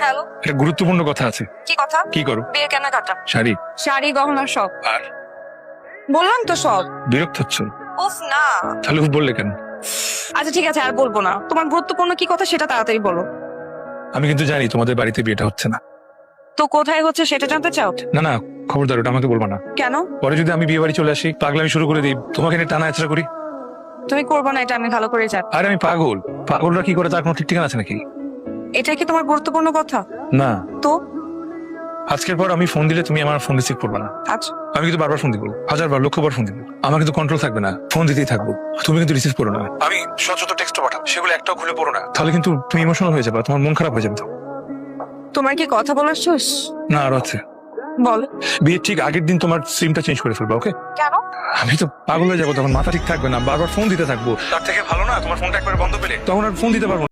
Hello, একটা গুরুত্বপূর্ণ কথা আছে। কি কথা? কি করো? বিয়ের কেনাকাটা, শাড়ি। শাড়ি গহনা সব। আর বললাম তো সব। বিরক্ত হচ্ছ? উফ না। তাহলে উফ বললে কেন? আচ্ছা ঠিক আছে, আর বলবো না। তোমার গুরুত্বপূর্ণ কি কথা সেটা তাড়াতাড়ি বলো। আমি কিন্তু জানি তোমাদের বাড়িতে বিয়েটা হচ্ছে না। তো কোথায় হচ্ছে সেটা জানতে চাও? না না, খবরদার, ওটা আমাকে বলবা না। কেন? পরে যদি আমি বিয়ে বাড়ি চলে আসি, পাগলামি শুরু করে দিই, তোমাকে নিয়ে টানা আচড়া করি। তুমি করবো না, এটা আমি ভালো করে জানি। আরে আমি পাগল। পাগলরা কি করে তার কোনো ঠিক ঠিকানা আছে নাকি? এটা কি তোমার গুরুত্বপূর্ণ কথা? না। তো আজকের পর আমি ফোন দিলে তুমি আমার ফোন রিসিভ করবে না। আচ্ছা, আমি কিন্তু বারবার ফোন দিব, 1000 বার 1,00,000 বার ফোন দিব। আমার কিন্তু কন্ট্রোল থাকবে না, ফোন দিতেই থাকবো। তুমি কিন্তু রিসিভ করো না। আমি শত টেক্সট পাঠাবো, সেগুলো একটাও খুলে পড়ো না। তাহলে কিন্তু তুমি ইমোশনাল হয়ে যাবে, তোমার মন খারাপ হয়ে যাবে তো। তোমার কি কথা বলার শেষ? না, আরো আছে। বল। বিয়ের ঠিক আগের দিন তোমার সিমটা চেঞ্জ করে ফেলবো, ওকে? কেন? আমি তো পাগল হয়ে যাবো, তখন মাথা ঠিক থাকবে না, বারবার ফোন দিতে থাকবো। তার থেকে ভালো না তোমার ফোনটা একবার বন্ধ পেলে, তখন আর ফোন দিতে পারবো না।